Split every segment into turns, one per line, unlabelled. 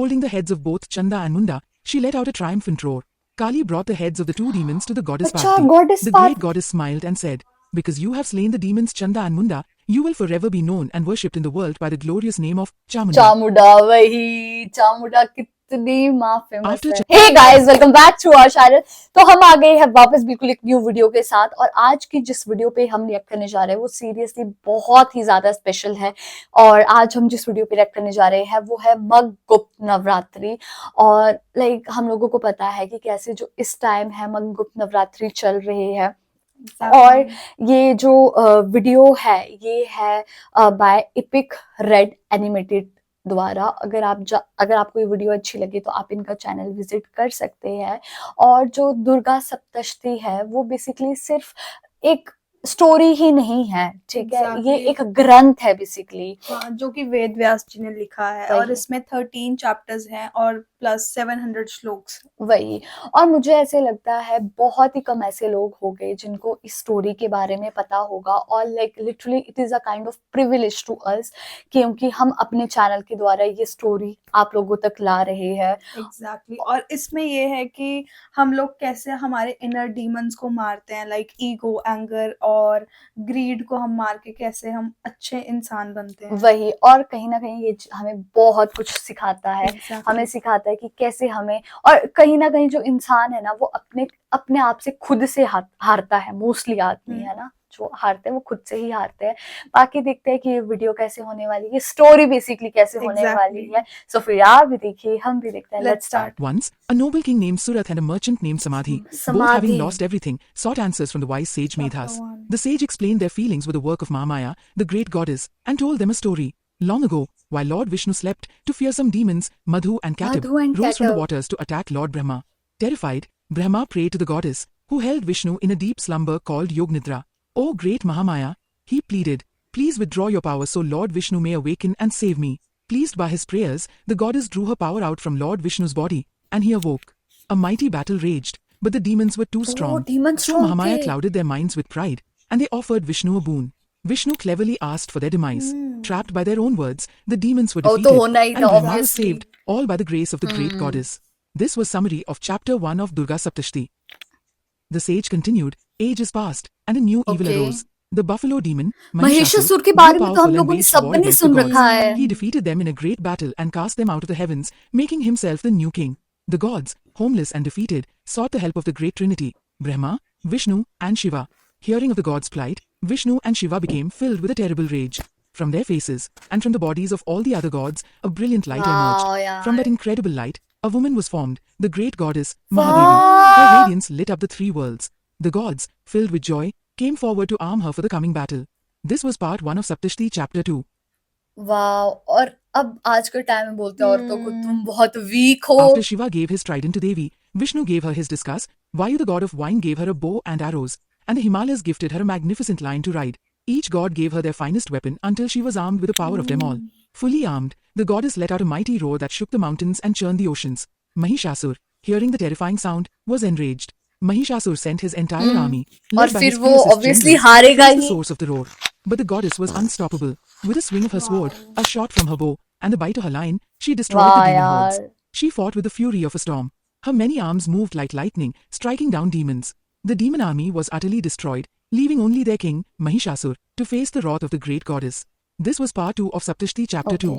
Holding the heads of both Chanda and Munda, she let out a triumphant roar. Kali brought the heads of the two demons to the goddess Parvati. The great goddess smiled and said, "Because you have slain the demons Chanda and Munda, you will forever be known and worshipped in the world by the glorious name of Chamunda."
Chamunda, वही चामुंडा कितनी माँ famous
After
है। Hey guys, welcome back to our channel. तो हम आ गए हैं वापस बिल्कुल एक न्यू वीडियो के साथ, और आज की जिस वीडियो पे हम रिएक्ट करने जा रहे हैं वो सीरियसली बहुत ही ज्यादा स्पेशल है। और आज हम जिस वीडियो पे रिएक्ट करने जा रहे हैं वो है मग गुप्त नवरात्रि। और हम लोगों को पता है कि कैसे जो इस टाइम है मग गुप्त नवरात्रि चल रही है। और ये जो वीडियो है ये है बाय एपिक रेड एनिमेटेड द्वारा। अगर आपको ये वीडियो अच्छी लगे तो आप इनका चैनल विजिट कर सकते हैं। और जो दुर्गा सप्तशती है वो बेसिकली सिर्फ एक स्टोरी ही नहीं है, ठीक है, ये एक ग्रंथ है बेसिकली,
जो कि वेद व्यास जी ने लिखा है। और इसमें 13 चैप्टर्स हैं और प्लस 700 श्लोक्स।
वही। और मुझे ऐसे लगता है बहुत ही कम ऐसे लोग हो गए जिनको इस स्टोरी के बारे में पता होगा। और literally it is a kind of privilege to us, क्योंकि हम अपने चैनल के द्वारा ये स्टोरी आप लोगों तक ला रहे हैं।
एग्जैक्टली। और इसमें ये है कि हम लोग कैसे हमारे इनर डीमंस को मारते हैं, लाइक ईगो, एंगर और ग्रीड को हम मार के कैसे हम अच्छे इंसान बनते हैं।
वही। और कहीं ना कहीं ये हमें बहुत कुछ सिखाता है। हमें सिखाता है कि कैसे हमें, और कहीं ना कहीं जो इंसान है ना वो अपने आप से खुद से हारता है। मोस्टली आदमी है ना जो हारते हैं वो खुद से ही हारते हैं। बाकी देखते हैं कि ये वीडियो कैसे होने वाली है, स्टोरी बेसिकली कैसे होने वाली है। सो फिर आप भी देखिए, हम भी देखते हैं। Let's start.
Once, a noble king named Surat and a merchant named Samadhi, both having lost everything, sought answers from the wise sage Medhas. The sage explained their feelings with the work of Mahamaya, the great goddess, and told them a story. Long ago, while Lord Vishnu slept, two fearsome demons, Madhu and Katib, rose from the waters to attack Lord Brahma. Terrified, Brahma prayed to the goddess, who held Vishnu in a deep slumber called Yog Nidra. "O great Mahamaya," he pleaded, "please withdraw your power so Lord Vishnu may awaken and save me." Pleased by his prayers, the goddess drew her power out from Lord Vishnu's body, and he awoke. A mighty battle raged, but the demons were too strong. So Mahamaya clouded their minds with pride, and they offered Vishnu a boon. Vishnu cleverly asked for their demise. Trapped by their own words, the demons were defeated, and Brahma was saved, all by the grace of the great goddess. This was summary of chapter 1 of Durga Saptashati. The sage continued, "Ages passed, and a new evil arose. The buffalo demon,
Mahishasura के बारे में तो हम लोगों ने सबने सुन रखा है।
He defeated them in a great battle and cast them out of the heavens, making himself the new king. The gods, homeless and defeated, sought the help of the great Trinity, Brahma, Vishnu, and Shiva. Hearing of the gods' plight, Vishnu and Shiva became filled with a terrible rage. From their faces, and from the bodies of all the other gods, a brilliant light emerged. From that incredible light, a woman was formed, the great goddess, Mahadevi. Her radiance lit up the three worlds. The gods, filled with joy, came forward to arm her for the coming battle. This was part 1 of Saptashati chapter 2.
Wow. और अब आज के time में बोलते हैं औरतों को तुम बहुत वीक हो।
After Shiva gave his trident to Devi, Vishnu gave her his discus, Vayu the god of wine gave her a bow and arrows, and the Himalayas gifted her a magnificent lion to ride. Each god gave her their finest weapon until she was armed with the power of them all. Fully armed, the goddess let out a mighty roar that shook the mountains and churned the oceans. Mahishasur, hearing the terrifying sound, was enraged. Mahishasur sent his entire army, led by his fiercest generals, against the source of the roar. But the goddess was unstoppable. With a swing of her sword, a shot from her bow, and the bite of her lion, she destroyed the demon hordes. She fought with the fury of a storm. Her many arms moved like lightning, striking down demons. The demon army was utterly destroyed, leaving only their king, Mahishasur, to face the wrath of the great goddess. This was part 2 of Saptashati chapter 2.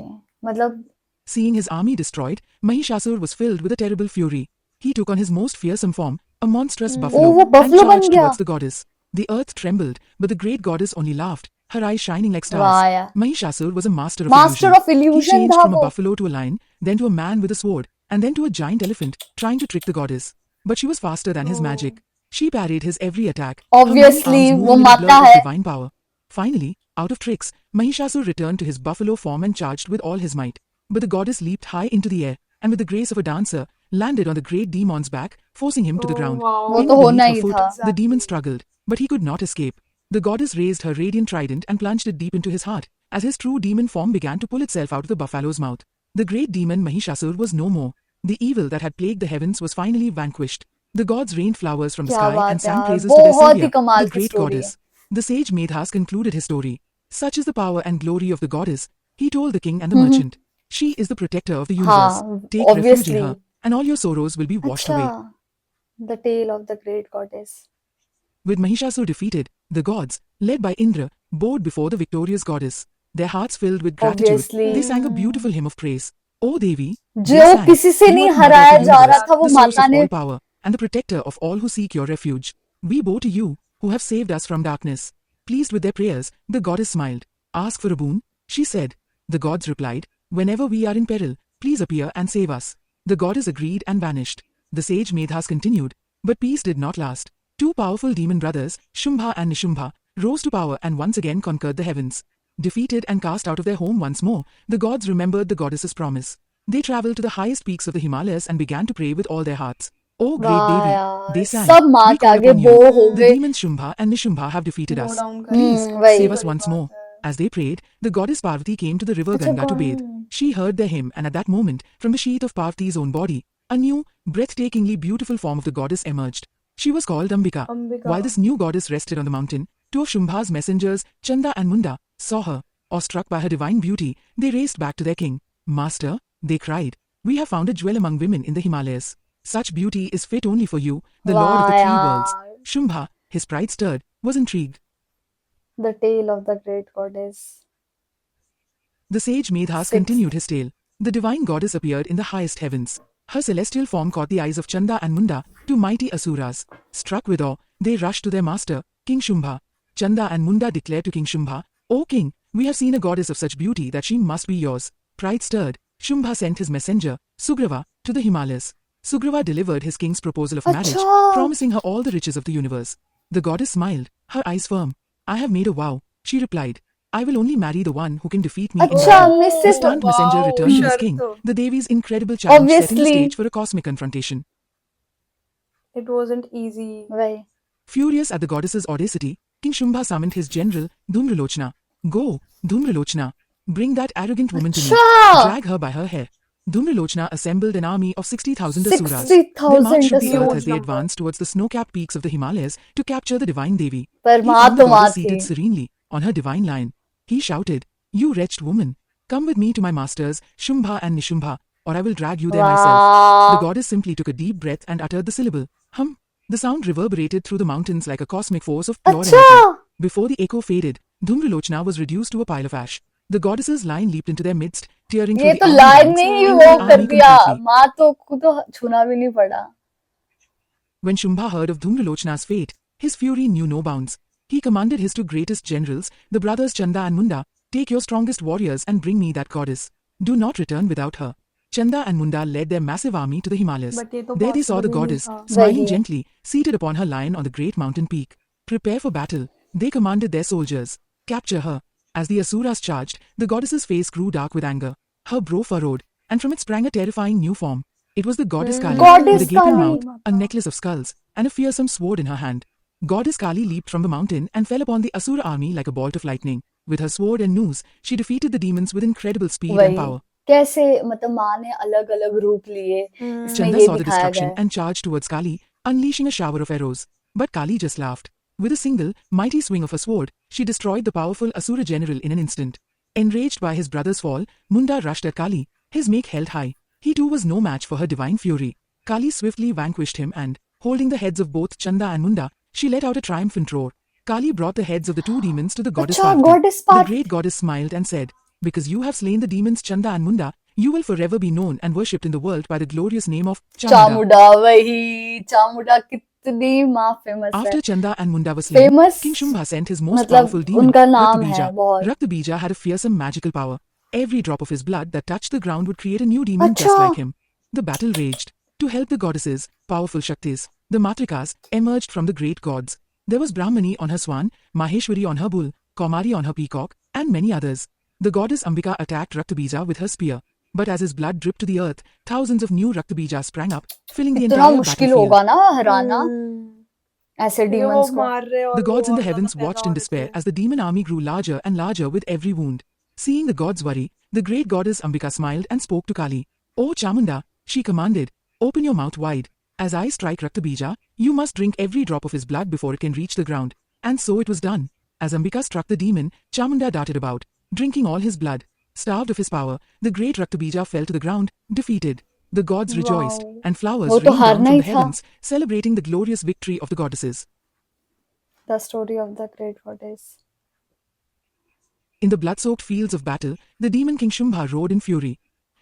Seeing his army destroyed, Mahishasur was filled with a terrible fury. He took on his most fearsome form, a monstrous buffalo, and charged towards the goddess. The earth trembled, but the great goddess only laughed, her eyes shining like stars. Mahishasur was a master of illusion. He changed from a buffalo to a lion, then to a man with a sword, and then to a giant elephant, trying to trick the goddess. But she was faster than his magic. She parried his every attack.
Obviously,
वो माता है. Divine power. Finally, out of tricks, Mahishasur returned to his buffalo form and charged with all his might. But the goddess leaped high into the air, and with the grace of a dancer, landed on the great demon's back, forcing him to the ground. Pinned beneath her foot, the demon struggled, but he could not escape. The goddess raised her radiant trident and plunged it deep into his heart, as his true demon form began to pull itself out of the buffalo's mouth. The great demon Mahishasur was no more. The evil that had plagued the heavens was finally vanquished. The gods rained flowers from the sky and sang praises to their savior, the great goddess. The sage Medhas concluded his story. Such is the power and glory of the goddess, he told the king and the merchant. She is the protector of the universe.
हाँ,
Take refuge in
obviously.
her, and all your sorrows will be washed away.
अच्छा, the tale of the great goddess.
With Mahishasur defeated, the gods, led by Indra, bowed before the victorious goddess. Their hearts filled with gratitude,
Obviously.
they sang a beautiful hymn of praise. O Devi,
जो
they sang,
किसी से
you
नहीं
are the mother of
हराया
the
जा रहा
universe,
था, वो
the source
माता
of
ने
all power, and the protector of all who seek your refuge. We bow to you, who have saved us from darkness. Pleased with their prayers, the goddess smiled. Ask for a boon, she said. The gods replied, whenever we are in peril, please appear and save us. The goddess agreed and vanished. The sage Medhas continued, but peace did not last. Two powerful demon brothers, Shumbha and Nishumbha, rose to power and once again conquered the heavens. Defeated and cast out of their home once more, the gods remembered the goddess's promise. They traveled to the highest peaks of the Himalayas and began to pray with all their hearts. O great
वाह
Devi, they
यार,
sang,
सब माँ
we
के
call
आगे
upon
बो
you.
हो
The
गए।
demons Shumbha and Nishumbha have defeated
Go
us.
down
Please,
वही।
save us once more. As they prayed, the goddess Parvati came to the river
अच्छा,
Ganga to bathe. She heard their hymn, and at that moment, from the sheath of Parvati's own body, a new, breathtakingly beautiful form of the goddess emerged. She was called Ambika.
Ambika.
While this new goddess rested on the mountain, two of Shumbha's messengers, Chanda and Munda, saw her. Awestruck by her divine beauty, they raced back to their king. Master, they cried, we have found a jewel among women in the Himalayas. Such beauty is fit only for you, the lord of the
वाह
three worlds.
यार,
Shumbha, his pride stirred, was intrigued.
the tale of the great goddess.
The sage Medhas
Sixth.
continued his tale. The divine goddess appeared in the highest heavens. Her celestial form caught the eyes of Chanda and Munda, two mighty asuras. Struck with awe, they rushed to their master, King Shumbha. Chanda and Munda declared to King Shumbha, O king, we have seen a goddess of such beauty that she must be yours. Pride stirred, Shumbha sent his messenger, Sugrava, to the Himalayas. Sugrava delivered his king's proposal of marriage,
अच्छा,
promising her all the riches of the universe. The goddess smiled, her eyes firm. I have made a vow, she replied. I will only marry the one who can defeat me in
अच्छा,
battle.
हमने
The
सिर्फ
stunned messenger
Wow,
returned to his
शर्त
king.
तो.
The Devi's incredible challenge setting the
Obviously.
stage for a cosmic confrontation.
It wasn't easy.
वही।
Furious at the goddess's audacity, King Shumbha summoned his general, Dhumralochna. Go, Dhumralochna. Bring that arrogant woman to me.
अच्छा,
Drag her by her hair. Dhumralochna assembled an army of 60,000 asuras. They
60,000
marched shook the earth
asuras।
as they advanced towards the snow-capped peaks of the Himalayas to capture the divine Devi.
पर
He
माँ
found the
तो माँ
goddess
थी।
seated serenely on her divine lion. He shouted, You wretched woman, come with me to my masters, Shumbha and Nishumbha, or I will drag you there myself. The
वाह,
goddess simply took a deep breath and uttered the syllable, hum. The sound reverberated through the mountains like a cosmic force of pure
अच्छा,
energy. Before the echo faded, Dhumralochna was reduced to a pile of ash. The goddess's lion leaped into their midst, tearing through
ये
the
तो
army
line
ranks,
में ही
killing
वो
the
कर
army
दिया,
completely.
माँ तो को तो छूना भी नहीं पड़ा।
When Shumbha heard of Dhumralochna's fate, his fury knew no bounds. He commanded his two greatest generals, the brothers Chanda and Munda, take your strongest warriors and bring me that goddess. Do not return without her. Chanda and Munda led their massive army to the Himalayas.
But ये तो
There they saw the
possible ही नहीं
goddess,
था.
smiling
वही।
gently, seated upon her lion on the great mountain peak. Prepare for battle, they commanded their soldiers. Capture her. As the Asuras charged, the goddess's face grew dark with anger. Her brow furrowed, and from it sprang a terrifying new form. It was the goddess Kali,
Goddess
with a gaping
Kali।
mouth, a necklace of skulls, and a fearsome sword in her hand. Goddess Kali leaped from the mountain and fell upon the Asura army like a bolt of lightning. With her sword and noose, she defeated the demons with incredible speed and
वही,
power.
कैसे मतलब माँ ने अलग अलग रूप लिए, इसमें
Chanda
ये
saw the
दिखाया
destruction
गया है।
and charged towards Kali, unleashing a shower of arrows. But Kali just laughed. With a single, mighty swing of her sword, she destroyed the powerful Asura general in an instant. Enraged by his brother's fall, Munda rushed at Kali, his make held high. He too was no match for her divine fury. Kali swiftly vanquished him and, holding the heads of both Chanda and Munda, she let out a triumphant roar. Kali brought the heads of the two demons to the goddess
अच्छा,
Parvati.
goddess
The
Parvati।
great goddess smiled and said, Because you have slain the demons Chanda and Munda, you will forever be known and worshipped in the world by the glorious name of Chamunda.
Chamunda, वही चामुंडा कितनी माँ famous है।
After Chanda and Munda were slain,
famous
King Shumbha sent his most
मतलब
powerful demon,
उनका नाम है
Raktabija.
बहुत।
Raktabija had a fearsome magical power. Every drop of his blood that touched the ground would create a new demon just
अच्छा,
like him. The battle raged. To help the goddesses, powerful Shaktis, the Matrikas, emerged from the great gods. There was Brahmani on her swan, Maheshwari on her bull, Kaumari on her peacock, and many others. The goddess Ambika attacked Raktabija with her spear. But as his blood dripped to the earth, thousands of new Raktabijas sprang up, filling the
इतना
entire
मुश्किल
battlefield.
होगा ना हराना ऐसे
क्योंकि वो
demons को।
मार रहे और
The gods in
वो
the heavens
मतलब
watched in
और
despair
ऐसे-
as the demon army grew larger and larger with every wound. Seeing the gods worry, the great goddess Ambika smiled and spoke to Kali. O Chamunda, she commanded, open your mouth wide. As I strike Raktabija, you must drink every drop of his blood before it can reach the ground. And so it was done. As Ambika struck the demon, Chamunda darted about, drinking all his blood. Starved of his power, the great Raktabija fell to the ground, defeated. The gods rejoiced,
Wow.
and flowers
वो तो
rained down
हारना
from
he
the
था.
heavens, celebrating the glorious victory of the goddesses.
The story of the great goddess.
In the blood-soaked fields of battle, the demon king Shumbha rode in fury.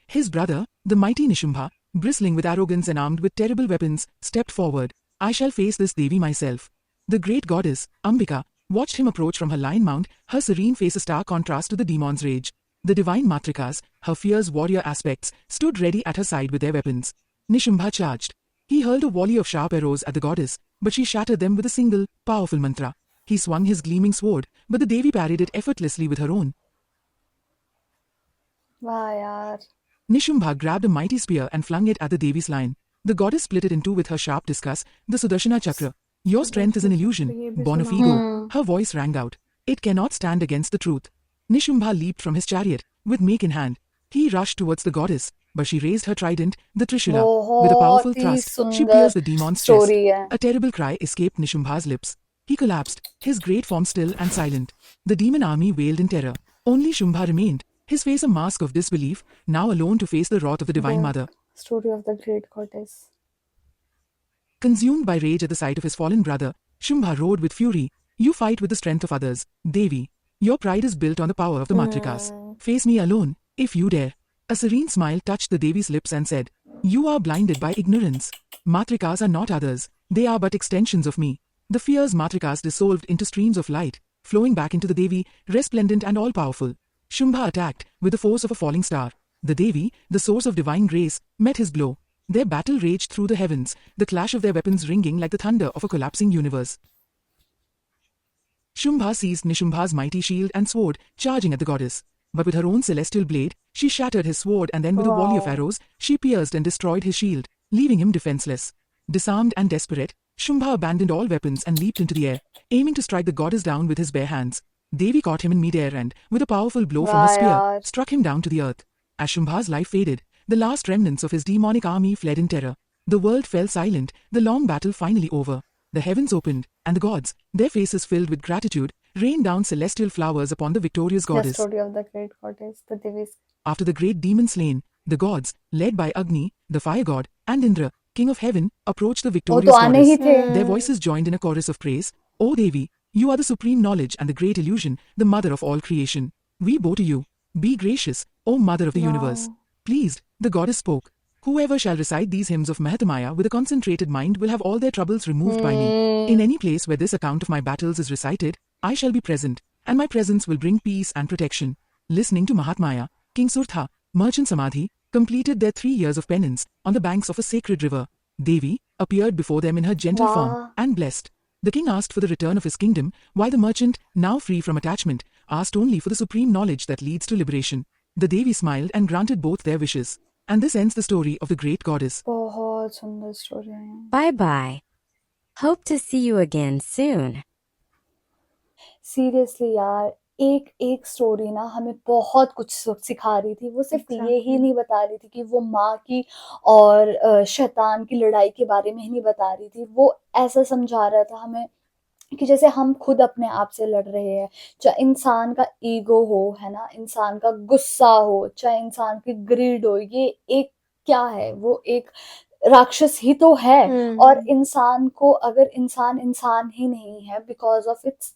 His brother, the mighty Nishumbha, bristling with arrogance and armed with terrible weapons, stepped forward. I shall face this Devi myself. The great goddess, Ambika, watched him approach from her lion mount, her serene face a stark contrast to the demon's rage. The divine Matrikas, her fierce warrior aspects, stood ready at her side with their weapons. Nishumbha charged. He hurled a volley of sharp arrows at the goddess, but she shattered them with a single, powerful mantra. He swung his gleaming sword, but the Devi parried it effortlessly with her own.
वाह यार.
Nishumbha grabbed a mighty spear and flung it at the Devi's line. The goddess split it in two with her sharp discus, the Sudarshana Chakra. Your strength is an illusion, born of ego. Her voice rang out. It cannot stand against the truth. Nishumbha leaped from his chariot, with make in hand. He rushed towards the goddess, but she raised her trident, the Trishula. With a powerful
बहुत ही
thrust, she
सुंदर
pierced the demon's chest.
Story है.
A terrible cry escaped Nishumbha's lips. He collapsed, his great form still and silent. The demon army wailed in terror. Only Shumbha remained, his face a mask of disbelief, now alone to face the wrath of the Divine Mother.
Story of the great goddess.
Consumed by rage at the sight of his fallen brother, Shumbha roared with fury, You fight with the strength of others, Devi. Your pride is built on the power of the Matrikas. Face me alone, if you dare. A serene smile touched the Devi's lips and said, You are blinded by ignorance. Matrikas are not others, they are but extensions of me. The fierce Matrikas dissolved into streams of light, flowing back into the Devi, resplendent and all-powerful. Shumbha attacked with the force of a falling star. The Devi, the source of divine grace, met his blow. Their battle raged through the heavens, the clash of their weapons ringing like the thunder of a collapsing universe. Shumbha seized Nishumbha's mighty shield and sword, charging at the goddess. But with her own celestial blade, she shattered his sword and then with a volley of arrows, she pierced and destroyed his shield, leaving him defenseless. Disarmed and desperate, Shumbha abandoned all weapons and leaped into the air, aiming to strike the goddess down with his bare hands. Devi caught him in midair and, with a powerful blow from her spear, struck him down to the earth. As Shumbha's life faded, the last remnants of his demonic army fled in terror. The world fell silent, the long battle finally over. The heavens opened, and the gods, their faces filled with gratitude, rained down celestial flowers upon the victorious goddess.
The story of the great goddess, the Devi's.
After the great demon slain, the gods, led by Agni, the fire god, and Indra, king of heaven, approached the victorious goddess. Their voices joined in a chorus of praise. O Devi, you are the supreme knowledge and the great illusion, the mother of all creation. We bow to you. Be gracious, O mother of the universe. Pleased, the goddess spoke. Whoever shall recite these hymns of Mahatamaya with a concentrated mind will have all their troubles removed by me. In any place where this account of my battles is recited, I shall be present, and my presence will bring peace and protection. Listening to Mahatmaya, King Surtha, merchant Samadhi, completed their 3 years of penance on the banks of a sacred river. Devi appeared before them in her gentle form and blessed. The king asked for the return of his kingdom, while the merchant, now free from attachment, asked only for the supreme knowledge that leads to liberation. The Devi smiled and granted both their wishes. And this ends the story of the great goddess.
बहुत सुंदर story है.
Bye bye. Hope to see you again soon.
Seriously यार, एक एक story ना हमें बहुत कुछ सिखा रही थी. वो सिर्फ ये ही नहीं बता रही थी कि वो माँ की और शैतान की लड़ाई के बारे में ही नहीं बता रही थी. वो ऐसा समझा रहा था हमें कि जैसे हम खुद अपने आप से लड़ रहे हैं, चाहे इंसान का ईगो हो, है ना, इंसान का गुस्सा हो, चाहे इंसान की ग्रीड हो, ये एक क्या है, वो एक राक्षस ही तो है. और इंसान को, अगर इंसान इंसान ही नहीं है बिकॉज ऑफ इट्स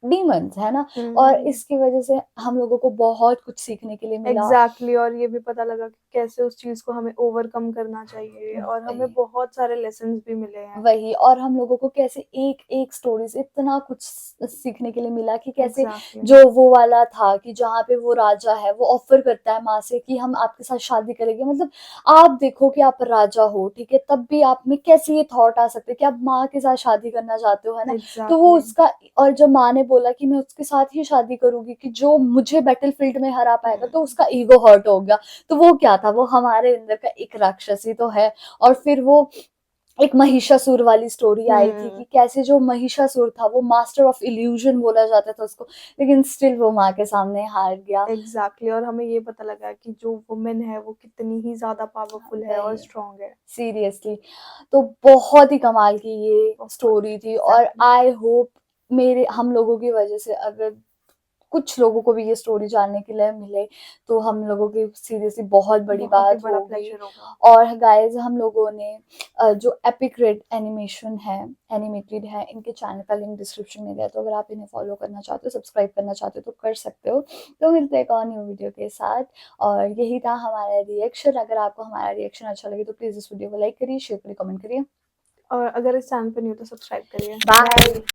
डीमंस, है ना, और इसकी वजह से हम लोगों को बहुत कुछ सीखने के लिए मिला.
एग्जैक्टली और ये भी पता लगा कि कैसे उस चीज को हमें ओवरकम करना चाहिए और हमें बहुत सारे लेसन्स भी मिले हैं.
वही, और हम लोगों को कैसे एक एक स्टोरी से इतना कुछ सीखने के लिए मिला कि कैसे जो वो वाला था कि जहाँ पे वो राजा है वो ऑफर करता है माँ से कि हम आपके साथ शादी करेंगे. मतलब आप देखो कि आप राजा हो, ठीक है, तब भी आप में कैसे ये थॉट आ सकते कि आप माँ के साथ शादी करना चाहते हो, है ना. तो वो उसका, और जब माँ ने बोला कि मैं उसके साथ ही शादी करूंगी कि जो मुझे बैटलफील्ड में हरा पाएगा, तो उसका ईगो हर्ट हो गया. तो वो क्या था, वो हमारे अंदर का एक राक्षस ही तो है. और फिर वो एक महिषासुर वाली स्टोरी आई थी कि कैसे जो महिषासुर था वो मास्टर ऑफ इल्यूजन बोला जाता था उसको, लेकिन स्टिल वो माँ के सामने हार गया.
एग्जैक्टली और हमें ये पता लगा कि जो वुमेन है वो कितनी ही ज्यादा पावरफुल है और स्ट्रांग है.
सीरियसली, तो बहुत ही कमाल की ये स्टोरी थी. और आई होप हम लोगों की वजह से अगर कुछ लोगों को भी ये स्टोरी जानने के लिए मिले तो हम लोगों की सीरियसली बहुत बड़ी
बहुत ही
बात
बड़ा
होगी।
प्लेजर होगा।
और गाइज हम लोगों ने जो एपिक रेड एनिमेशन है, एनिमेटेड है, इनके चैनल का लिंक डिस्क्रिप्शन में दिया है, तो अगर आप इन्हें फॉलो करना चाहते हो, सब्सक्राइब करना चाहते हो तो कर सकते हो। तो मिलते हैं एक और न्यू वीडियो के साथ, और यही था हमारा रिएक्शन। अगर आपको हमारा रिएक्शन अच्छा लगे तो प्लीज इस वीडियो को लाइक करिए, शेयर करिए, कमेंट करिए।
और अगर इस चैनल पर न्यू तो सब्सक्राइब करिए।
बाय।